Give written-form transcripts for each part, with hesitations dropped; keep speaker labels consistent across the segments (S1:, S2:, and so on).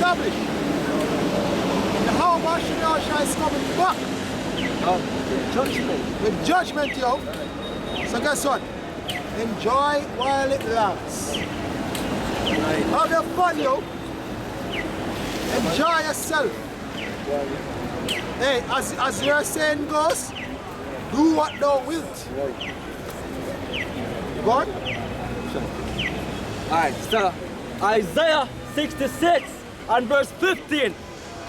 S1: established. The Hawa Shah is coming back.
S2: Judgment.
S1: With judgment, yo. So guess what? Enjoy while it lasts. Have your fun, yo. Enjoy yourself. Hey, as your saying goes, do what thou wilt. Go on.
S2: Alright, so Isaiah 66 and verse 15.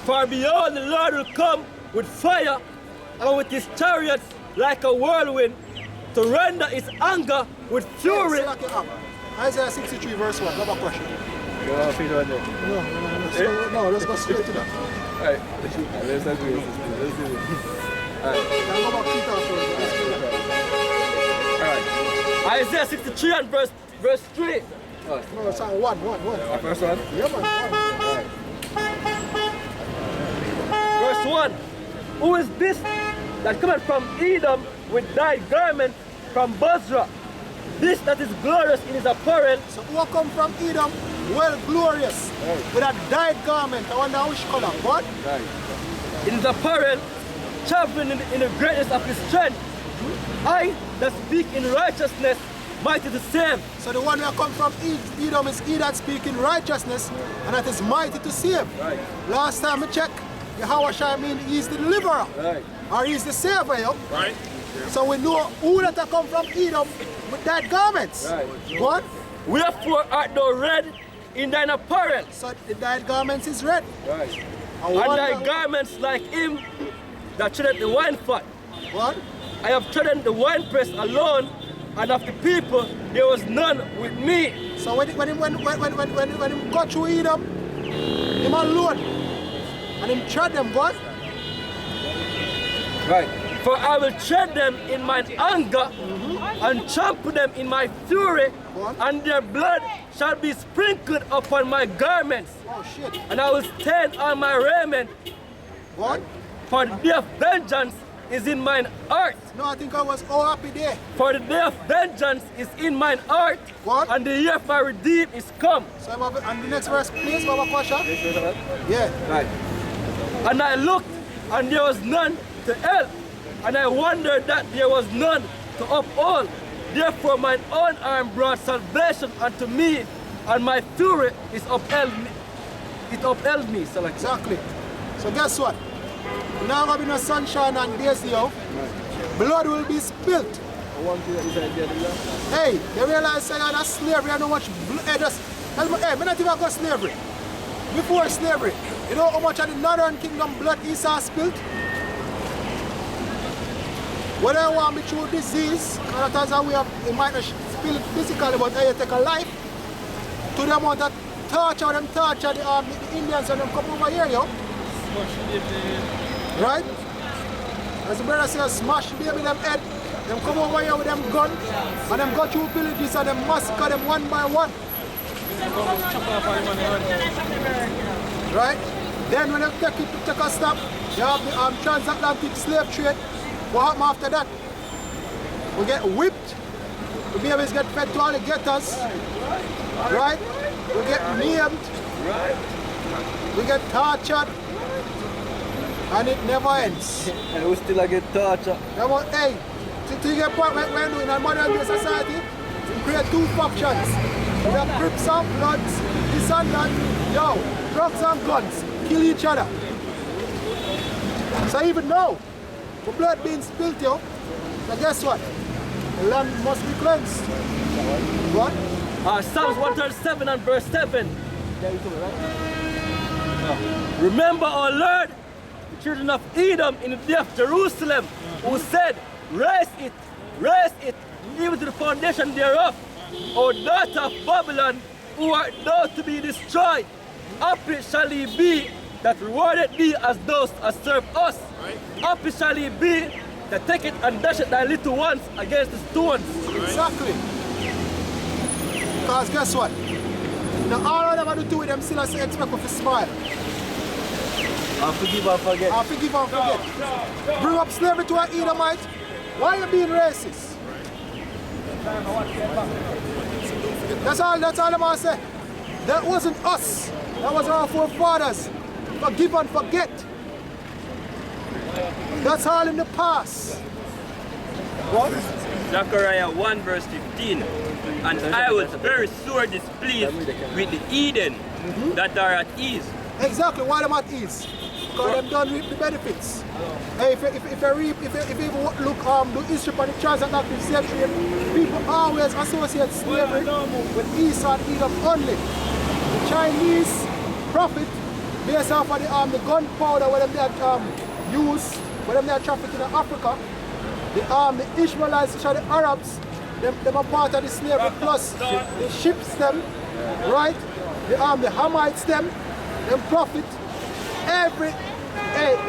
S2: For behold, the Lord will come with fire and with his chariots like a whirlwind to render his anger with fury.
S1: Hey, Isaiah 63 verse 1, have a question.
S2: You want to figure out there?
S1: No, let's go straight to that.
S2: Alright, let's agree. Let's do it. Alright.
S1: Now go back to that
S2: Alright. Isaiah 63 and verse 3.
S1: first. No, it's on one.
S2: First one?
S1: Yeah, man,
S2: Alright. Verse 1. Who is this that cometh from Edom with dyed garment from Bozrah? This that is glorious in his apparel.
S1: So who come from Edom, well glorious, with a dyed garment. I wonder which color. What?
S2: Right. In his apparel, traveling in the greatness of his strength. I that speak in righteousness, mighty to save.
S1: So the one who come from Edom is he that speak in righteousness, and that is mighty to save.
S2: Right.
S1: Last time I check, Yahweh Shai mean he's the deliverer.
S2: Right.
S1: Or he's the savior, yo.
S2: Right.
S1: So we know who that come from Edom with dyed garments.
S2: Right.
S1: What?
S2: Wherefore art thou red in thine apparel?
S1: So the dyed garments is red.
S2: Right.
S1: And
S2: And thy garments like him that treadeth the wine fat.
S1: What?
S2: I have trodden the winepress alone, and of the people there was none with me.
S1: So when him go through Edom, him alone, and him tread them, what?
S2: Right. For I will tread them in mine anger, and trample them in my fury, and their blood shall be sprinkled upon my garments.
S1: Oh shit.
S2: And I will stain on my raiment.
S1: What?
S2: For the day of vengeance is in mine heart.
S1: No, I think I was all happy there.
S2: For the day of vengeance is in mine heart.
S1: What?
S2: And the year of my redeem is come.
S1: So I'm and the next verse, please, Baba Kwasha. Yeah.
S2: Right. And I looked, and there was none to help. And I wondered that there was none to uphold. Therefore mine own arm brought salvation unto me, and my fury is upheld me. It upheld me. So like
S1: Exactly. So guess what? Now gonna be no sunshine and days, yo. Blood will be spilt. Hey, you realize that slavery and how much blood? Hey, I not even got slavery. Before slavery, you know how much of the northern kingdom blood Esau spilt? Whether I want me through disease, and that is how we have, it might not spill it physically, but how you take a life, to the amount of torture them torture the Indians and them come over here, yo. Right? As the brother says, smash baby them head, them come over here with them gun, and them go through villages and them massacre them one by one. Right? Then when they take a stop, you have the transatlantic slave trade. What happened after that? We get whipped, the babies get fed to all the getters, right? We get named, we get tortured, and it never ends.
S2: And we still get torture.
S1: Hey, to get point when we're doing in a modern day society, we create two factions. We have Crips and Bloods, this and that. Yo, drugs and guns, kill each other. So even now, the blood being spilled, yo. So guess what? The land must be cleansed. What?
S2: Psalms 137 and verse 7. Remember, O Lord, the children of Edom in the day of Jerusalem, who said, raise it, even to the foundation thereof. O daughter of Babylon, who art thou to be destroyed. Happy shall he be that rewarded thee as those that serve us. Right. Happy shall he be that take it and dash it thy little ones against the stones.
S1: Exactly. Because guess what? Now all I ever do with them still I say expect me to smile.
S2: I forgive and forget.
S1: I forgive and forget. Bring up slavery to an Edomite. Why are you being racist? That's all I'm gonna say. That wasn't us. That was our forefathers. Forgive and forget. That's all in the past. What?
S2: Zechariah 1 verse 15. And I was very sore displeased with the Eden that are at ease.
S1: Exactly, why them at ease? Because them done reap the benefits. Hey, if you look the history of the transatlantic slave trade, people always associate slavery with Esau and Edom only. The Chinese profit based off of the gunpowder where them they use, where them they traffic in Africa. The Ishmaelites, which are the Arabs, them are part of the slavery plus the ships them, right? The Hamites them profit every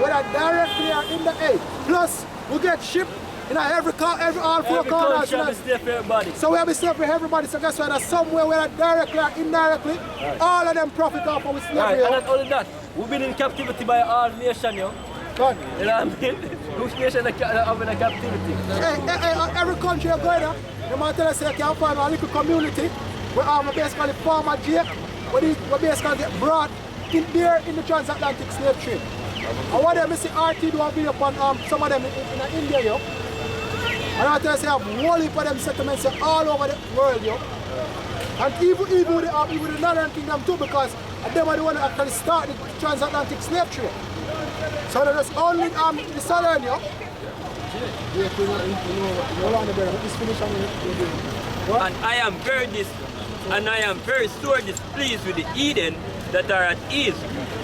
S1: whether directly or indirectly. Plus we get shipped in every all four corners. So we have a slave for everybody. So that's why there's somewhere whether directly or indirectly, all of them profit off of slavery.
S2: Right, and not only that, we've been in captivity by all nations, yo.
S1: God.
S2: You know what I mean? Which nation are in a captivity?
S1: Every country you go there, they might tell us you can find a little community where basically farmer Jake, where basically get brought in there in the transatlantic slave trade. And what they see RT do a video upon some of them in India, yo. And I tell you, have whole heap of them settlements all over the world, yo. And even with the Northern Kingdom too, because them are the one that actually start the transatlantic slave trade. So there's only the Southern, yo.
S2: And I am very sore displeased with the Eden that are at ease,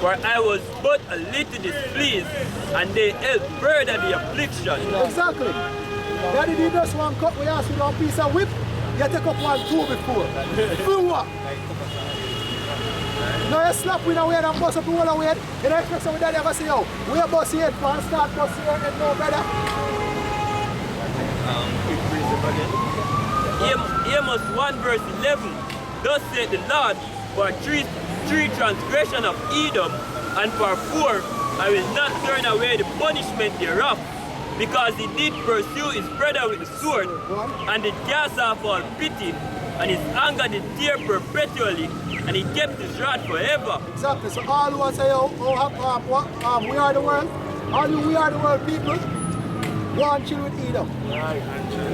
S2: for I was but a little displeased, and they helped further the affliction.
S1: Exactly. Daddy did just one cut we asked with a piece of whip, you take up 1, 2 before. For what? Now you slap with a weight and bust up the whole weight, you don't expect somebody ever say, yo, we are bust your head for and start bust your head, no brother.
S2: Amos 1 verse 11, thus said the Lord, for three transgression of Edom, and for 4 I will not turn away the punishment thereof, because he did pursue his brother with the sword, and did cast off all pity, and his anger did tear perpetually, and he kept his wrath forever.
S1: Exactly, so all who say, we are the world, all you we are the world people, go and chill with Edom.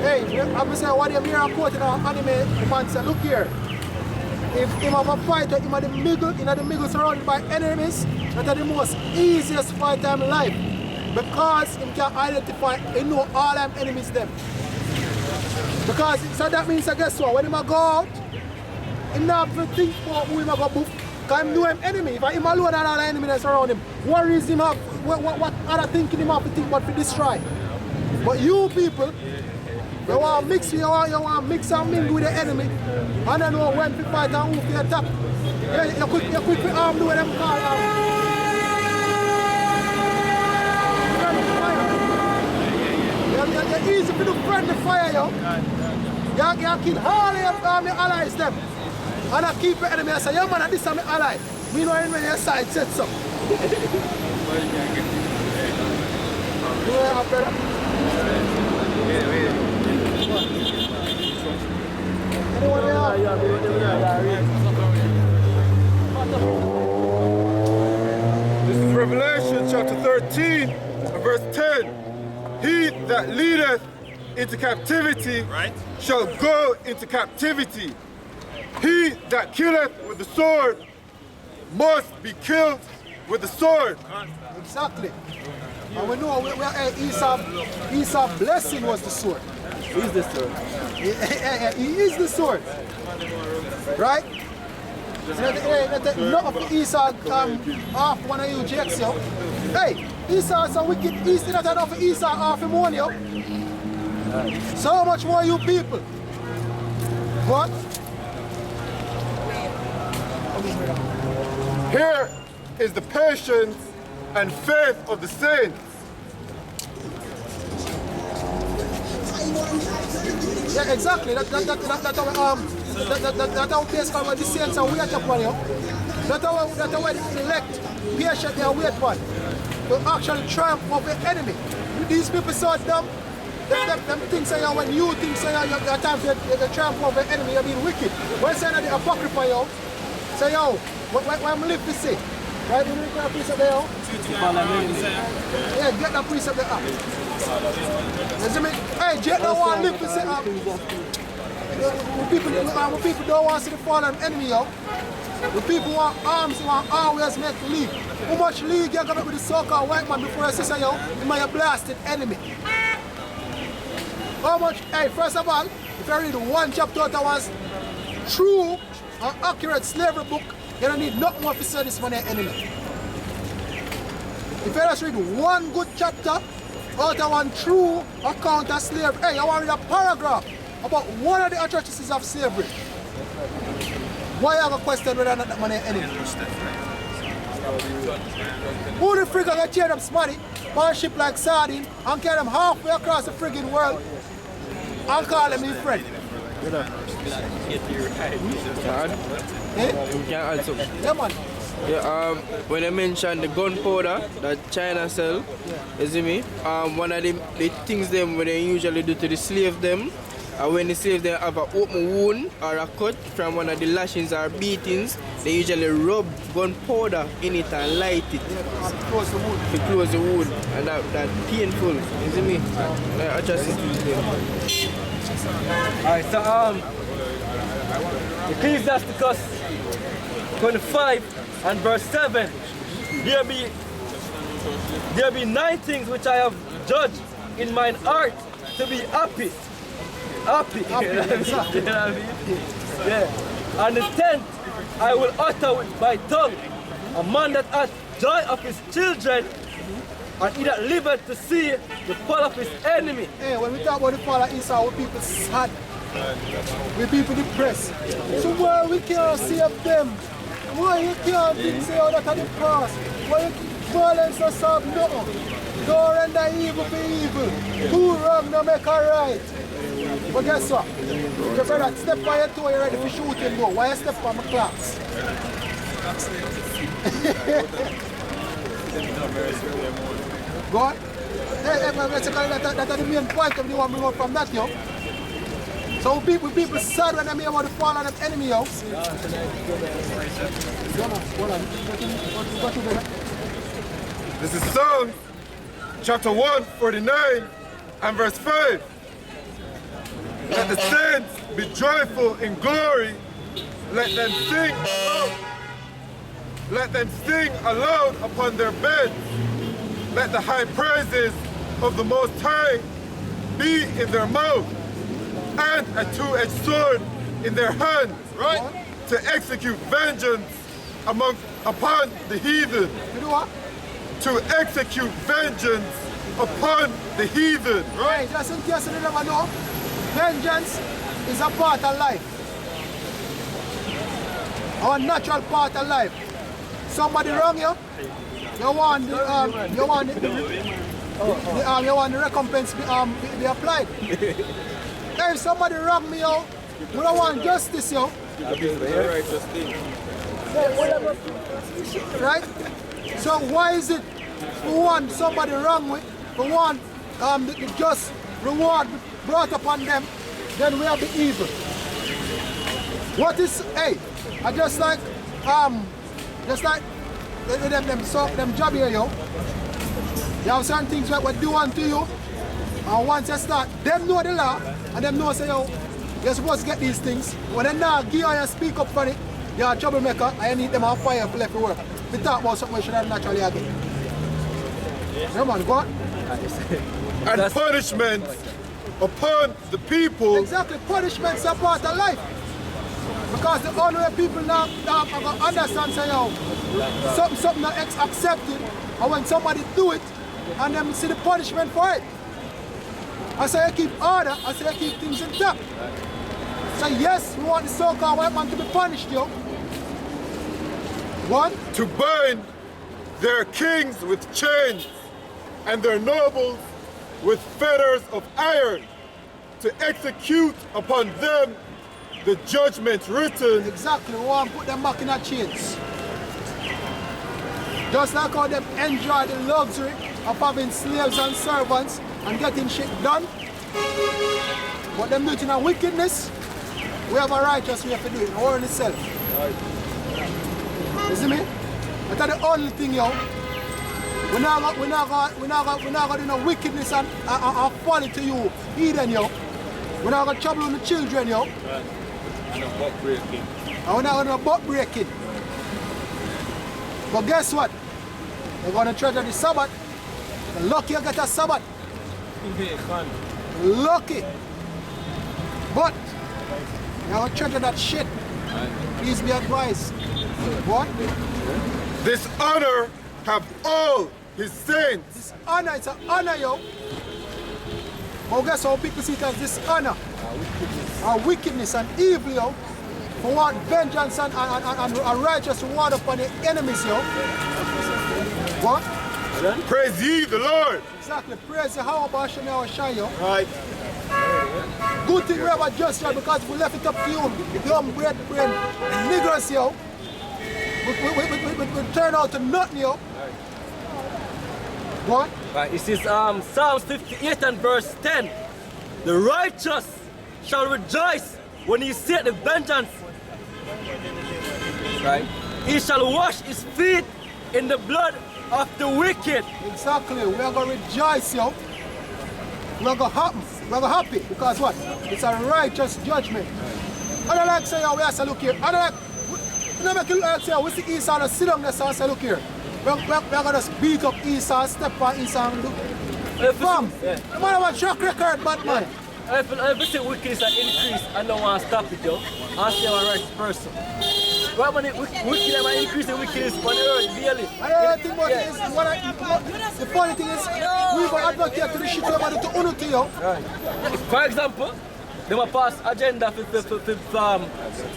S1: Hey, I'm saying, what do you hear a quote in an anime, the man said, look here, if him have a fighter, him in the middle surrounded by enemies, that is the most easiest fighter in life. Because him can identify and know all them enemies them. Because so that means I guess what, when him go out, him not have to think about who him go boof, because him know him enemy. If him alone and all the enemies that's around him, what reason him have, what other thinking him have to think about to destroy? But you people, you want to mix, you want to mix and mingle with the enemy, and then know when to fight and who to attack. You quick to do what them call You're easy to do friendly fire, yo. You kill all your allies them. And I keep your enemy and say, yo man, this is my ally. Me know when your side said so.
S3: This is Revelation chapter 13 and verse 10. He that leadeth into captivity shall go into captivity. He that killeth with the sword must be killed with the sword.
S1: Exactly. And we know Esau's blessing was the sword.
S2: He is the sword.
S1: He is the sword. Right? None of the Esau off one of you jakes, yo. Hey, Esau is a wicked. He's not enough for Esau off him one, yo. So much more you people. What?
S3: Here is the patience and faith of the saints.
S1: Yeah, exactly. That's how basically what the saints are wait upon you. That's how the elect patiently wait upon to actually triumph over the enemy. These people so dumb. Them things say when you think say your time to triumph over the enemy, you're being wicked. When say that the apocrypha, yo, say yo, What I'm live to say? Right, you get a precept there? Yeah, get that precept there. You see me? Hey, Jet don't want to live to say when people don't want to see the fall of enemy, yo. When people want arms, you want always make league. How much league you got with the so-called white man before you say, yo, you might have blasted enemy? How much? Hey, first of all, if you read one chapter that was true and accurate slavery book, you don't need nothing more to say this money enemy. If you just read one good chapter out of one true account of slavery, hey, I want to read a paragraph about one of the atrocities of slavery. Why you have a question whether or not that money enemy? Who the friggin' gonna tear them smarty on a ship like sardine and carry them halfway across the friggin' world and call them his friend?
S4: We can add something.
S1: Yeah, man.
S4: Yeah, when I mentioned the gunpowder that China sell, you see me? One of the things them when they usually do to the slave them, when the slave them have an open wound or a cut from one of the lashings or beatings, they usually rub gunpowder in it and light it
S1: To close the wound.
S4: to close the wound, and that painful. You see me? I just
S2: Alright, so Ecclesiasticus 25 and verse 7. There be 9 things which I have judged in mine heart to be happy. Happy. You know what I mean?
S1: Exactly.
S2: You know what I mean? Yeah. And the 10th I will utter with my tongue. A man that hath joy of his children, and he that liveth to see the fall of his enemy.
S1: Hey, when we talk about the fall of Esau, we people sad. We people depressed. So why we can't save them? Why you can't say how that are the past? Why you violence or solve nothing? Don't render evil for evil. Do wrong, no make a right. But guess what? Your brother step on your toe, you're ready for shooting go. Why you step on my clocks? Go on. Hey, that's the main point of the one we want from that, yo. So people sad when they hear about the fall of them enemy, yo.
S3: This is Psalms chapter 149 and verse 5. Let the saints be joyful in glory. Let them sing aloud. Let them sing aloud upon their beds. Let the high praises of the Most High be in their mouth, and a two-edged sword in their hand, right? To execute vengeance upon the heathen.
S1: You know what?
S3: To execute vengeance upon the heathen,
S1: Right, just in case you never know, vengeance is a part of life. Our natural part of life. Somebody wrong you, you want the recompense be applied. If somebody wrong me out, we don't want justice, yo. Right? So why is it we want somebody wrong with, we want the just reward brought upon them, then we have the evil. What is, hey, I just like them job here, yo. You have certain things that we do unto you, and once you start, them know the law, and them know say, yo, you're supposed to get these things. When they now give you and speak up for it, you're a troublemaker, and you need them on fire for left work. We talk about something we should have naturally get. Yeah, man, go on.
S3: and punishment upon the people.
S1: Exactly, punishments are part of life. Because the only way people now understand, say, yo, something not accepted, and when somebody do it, and them see the punishment for it. I say I keep order, I say I keep things intact. So yes, we want the so-called white man to be punished, yo. One,
S3: To bind their kings with chains and their nobles with fetters of iron, to execute upon them the judgment written.
S1: exactly, we want to put them back in our chains. Just like how them enjoy the luxury of having slaves and servants and getting shit done. But them do it in a wickedness, we have a righteous way to do it, or in itself. You see me? That's the only thing, yo. We're not gonna do no wickedness and folly to you, Eden, yo. We're not gonna trouble the children, yo.
S3: And a butt breaking.
S1: And we're not gonna butt breaking. But guess what? We're gonna treasure the Sabbath. The lucky you get a Sabbath. Lucky. But you're gonna treasure that shit. Please be advised. What?
S3: This honor have all his saints.
S1: This honor, it's an honor, yo. But guess how people see it as dishonor, and wickedness and evil, yo. For what vengeance and righteous reward upon the enemies, yo. What?
S3: Praise ye the Lord.
S1: Exactly. Praise the how about Shai, yo.
S3: Right.
S1: Good thing we have a just right, because if we left it up to you, young bread niggers, yo. We turn out to nothing, yo. What?
S2: Right, this is Psalms 58 and verse 10. The righteous shall rejoice when he seeth the vengeance. Right? He shall wash his feet in the blood of the wicked.
S1: Exactly. We are going to rejoice, yo. We are going to happen. We are going to happy. Because what? It's a righteous judgment. I don't like say, yo, we have to look here. I don't like, we don't make it look like say, we see Esau and sit down there and say, look here. We are going to beat up Esau, step on Esau and look. Fam,
S2: Yeah.
S1: the man have a track record, Batman.
S2: Everything wickedness that increase, I don't want to stop it, yo. I say I'm a righteous person. But when it wicked, I'm increasing wickedness on the earth daily.
S1: I don't think about it is, the funny thing is, we will advocate to the shit we want to unity, yo.
S2: Right. For example, they will pass agenda for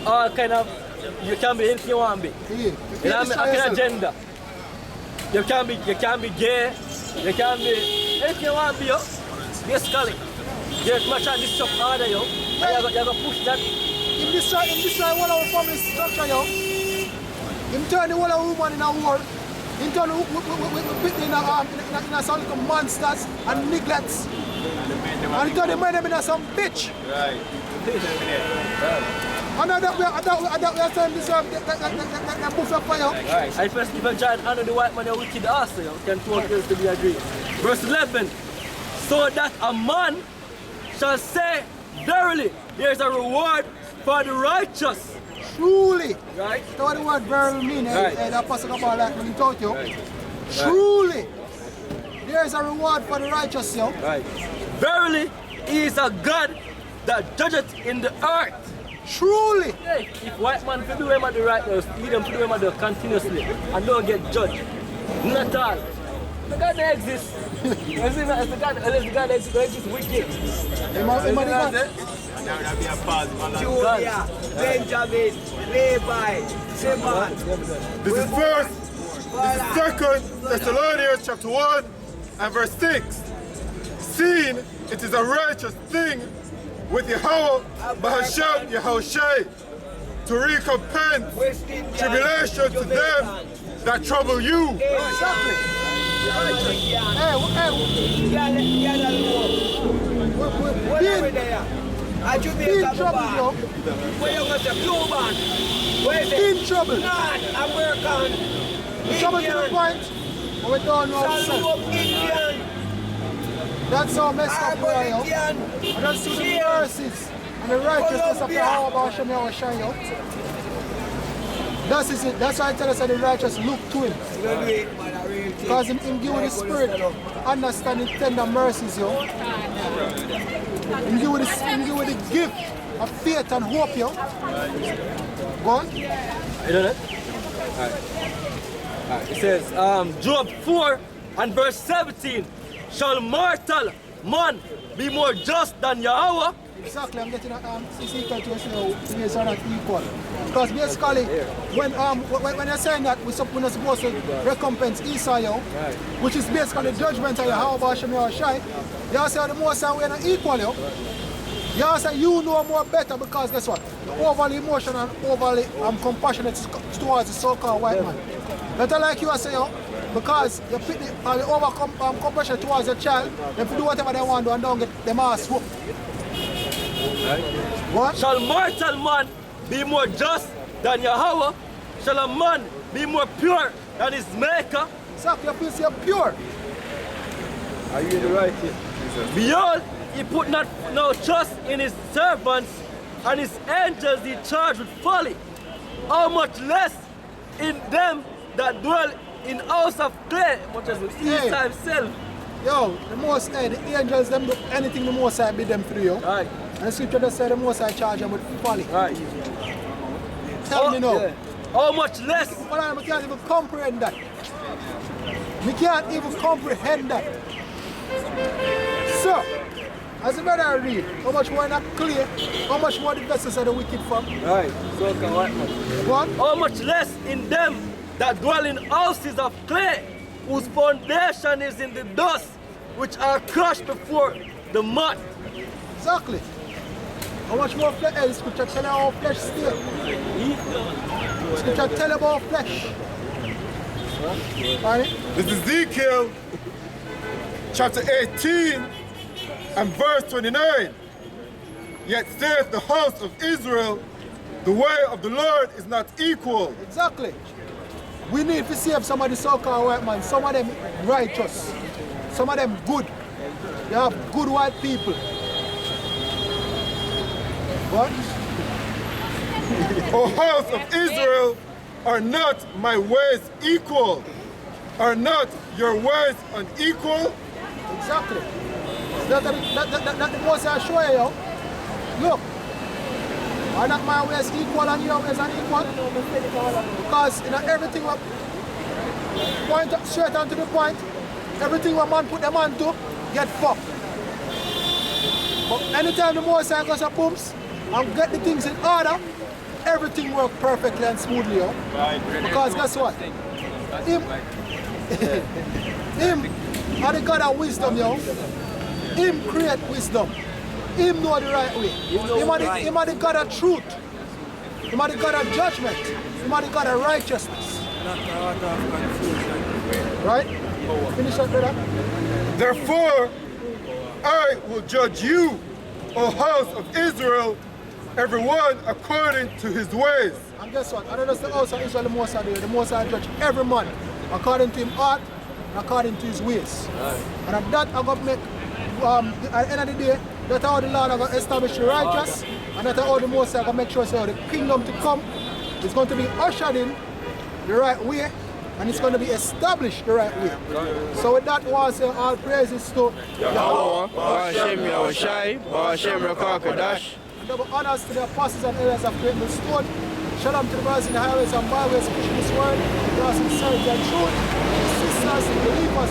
S2: all kind of, you can be anything you want to be.
S1: Yeah.
S2: You know, I can agenda. You can be gay, you can be anything you want to be, yo. Basically, there's much of this stuff harder, yo. And you're going to push that.
S1: In this one of our family structure, yo. In turn the whole of woman in our world. In turn we put in a some little monsters and neglects. And in turn they made them in some bitch.
S3: Right.
S1: And that we are saying deserve that buffet for you.
S2: Right. I first even giant honor the white man, a wicked ass, yo. Can 12 years to be agreed. Verse 11. So that a man shall say, verily, there is a reward for the righteous.
S1: Truly.
S2: Right?
S1: That's what the word verily mean.
S2: Right.
S1: The apostle about that when he taught you.
S2: Right.
S1: Truly. There is a reward for the righteous, yo.
S2: Right. Verily, he is a God that judgeth in the earth.
S1: Truly.
S2: Hey, if white man can do him at the right now, lead them to do him at the continuously and don't get judged. Not at all. The God that exists. Unless the God that exists wicked.
S5: There will be a pause. Judah, Benjamin, Levi, Simon.
S3: This is first. This is 2 Thessalonians chapter 1 and verse 6. Seeing it is a righteous thing with Yahweh, Bahasham Yahushai, to recompense tribulation to them that trouble you.
S1: Exactly. In trouble, yo.
S5: Where you got the Cuban? Where is it?
S1: In trouble.
S5: Not American.
S1: Trouble to the point. And we don't know ourselves.
S5: Indian.
S1: That's how messed up we are, yo.
S5: Indian.
S1: And that's through the mercies and the righteousness of the Yahweh Hashem Yahushai, yo. That's it. That's why I tell us that the righteous look to him. Because him give you the spirit, understanding tender mercies, yo. Him give you the gift of faith and hope, yo. Go on.
S2: You know that? Alright. It says, Job 4 and verse 17. Shall mortal man be more just than Yahweh?
S1: Exactly, I'm getting it's equal to ways are not equal. Because basically, when you're saying that we're not supposed to recompense Esau, yo, which is basically the judgment of Yahweh Hashem Yahushai, you say the most we're not equal, yo. You say you know more better because guess what? You're overly emotional and overly compassionate towards the so-called white man. Better like you say, yo, because you put the over compassion towards your child, they do whatever they want to do and don't get them ass whooped. What?
S2: Shall mortal man be more just than Yahweh? shall a man be more pure than his maker?
S1: Exactly, you feel say pure.
S2: Are you the right here? Behold, he put not no trust in his servants, and his angels he charged with folly. How much less in them that dwell in house of clay, much as he himself.
S1: Yo, the Most High, the angels, them do anything the Most High bid them through, yo.
S2: Right.
S1: And the scripture just said the Most High charge them with folly.
S2: Right.
S1: Tell me now.
S2: Yeah. How much less?
S1: But I can't even comprehend that. We can't even comprehend that. So, as the brother read, how much more in that clay, how much more the vessels are the wicked from?
S2: Right. So can what?
S1: What?
S2: How much less in them that dwell in houses of clay, whose foundation is in the dust, which are crushed before the mud.
S1: Exactly. How much more flesh? The scripture tell you how flesh still. Scripture tell you about flesh. Right?
S3: This is Ezekiel chapter 18 and verse 29. Yet saith the house of Israel, the way of the Lord is not equal.
S1: Exactly. We need to save some of the so-called white man, some of them righteous, some of them good. They have good white people. What?
S3: O house of Israel, are not my ways equal? Are not your ways unequal?
S1: Exactly. That the most I show you, look. Are not my ways equal and your ways unequal? Because you know everything what point straight on to the point, everything what man put them on to, get fucked. But anytime the most I goes a booms and get the things in order, everything works perfectly and smoothly, yo. Because guess what? Him are the God of wisdom, yo. Him create wisdom. Him know the right way. Him are the God of truth. Him are the God of judgment. Him are the God of righteousness. Right? Finish that, brother.
S3: Therefore, I will judge you, O house of Israel, everyone according to his ways.
S1: And guess what? And that's the house of Israel, the Most High do. The Most High judge every man according to his heart and according to his ways. And at that, I'm going to make, at the end of the day, that's how the Lord is going to establish the righteous, and that's how the Most High is going to make sure so the kingdom to come is going to be ushered in the right way, and it's going to be established the right way. So with that, I want to say all praises to Yahweh. And double honors to the apostles and elders of Great Millstone. Shalom to the brothers in the highways and byways pushing this word, crossing sincerity and truth. The sisters, the believers,